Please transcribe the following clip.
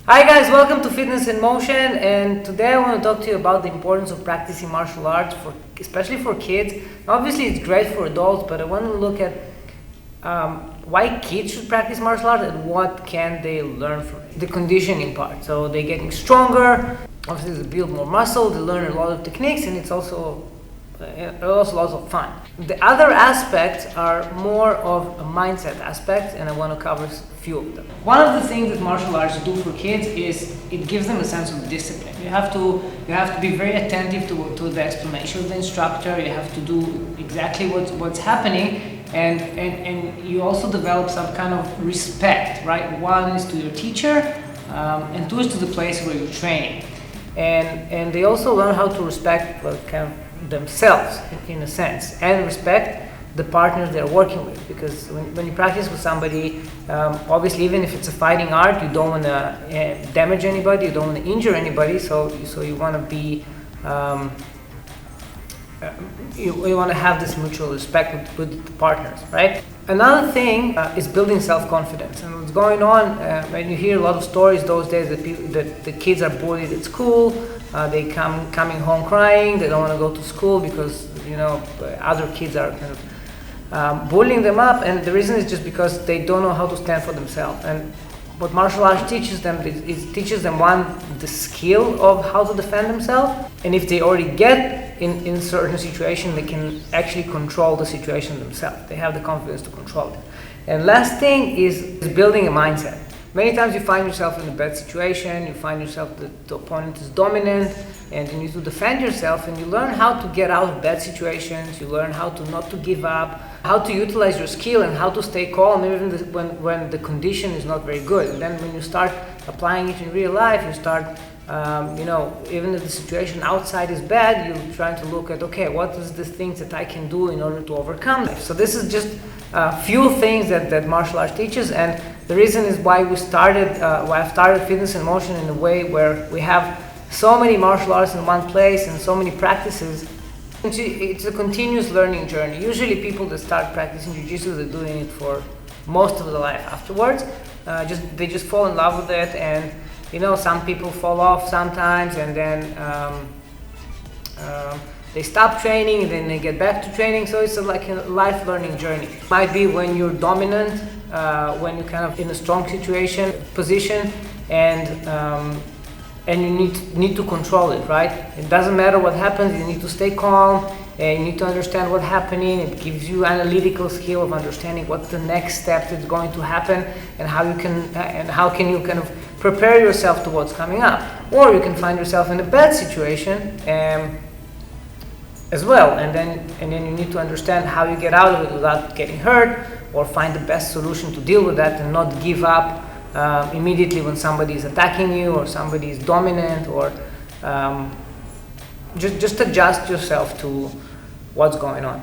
Hi guys, welcome to Fitness in Motion, and today I want to talk to you about the importance of practicing martial arts, especially for kids. Obviously it's great for adults, but I want to look at why kids should practice martial arts and what can they learn from it. The conditioning part, so they're getting stronger, obviously they build more muscle, they learn a lot of techniques, and it's also lots of fun. The other aspects are more of a mindset aspect, and I want to cover a few of them. One of the things that martial arts do for kids is it gives them a sense of discipline. You have to be very attentive to the explanation of the instructor. You have to do exactly what's happening, and you also develop some kind of respect, right? One is to your teacher, and two is to the place where you're training, and they also learn how to respect kind of themselves in a sense, and respect the partners they're working with, because when you practice with somebody, obviously even if it's a fighting art, you don't want to damage anybody, you don't want to injure anybody, so you want to be you want to have this mutual respect with the partners, right? Another thing is building self-confidence, and what's going on when you hear a lot of stories those days that the kids are bullied at school, they coming home crying, they don't want to go to school because other kids are kind of bullying them up, and the reason is just because they don't know how to stand for themselves. And what martial arts teaches them is teaches them, one, the skill of how to defend themselves, and if they already get in certain situation, they can actually control the situation themselves. They have the confidence to control it. And last thing is building a mindset. Many times you find yourself in a bad situation, you find yourself that the opponent is dominant, and you need to defend yourself, and you learn how to get out of bad situations, you learn how to not to give up, how to utilize your skill, and how to stay calm even when the condition is not very good. And then when you start applying it in real life, you start even if the situation outside is bad, you're trying to look at, okay, what is the things that I can do in order to overcome this? So this is just a few things that martial arts teaches, and the reason is why I've started Fitness in Motion in a way where we have so many martial arts in one place and so many practices. It's a continuous learning journey. Usually people that start practicing jiu-jitsu, they're doing it for most of their life afterwards. They just fall in love with it, and some people fall off sometimes, and then they stop training, and then they get back to training. So it's like a life learning journey. Might be when you're dominant, when you're kind of in a strong position, and you need to control it, right? It doesn't matter what happens, you need to stay calm, and you need to understand what's happening. It gives you analytical skill of understanding what's the next step that's going to happen, and how can you kind of prepare yourself to what's coming up. Or you can find yourself in a bad situation as well, and then you need to understand how you get out of it without getting hurt, or find the best solution to deal with that and not give up immediately when somebody is attacking you, or somebody is dominant, or just adjust yourself to what's going on.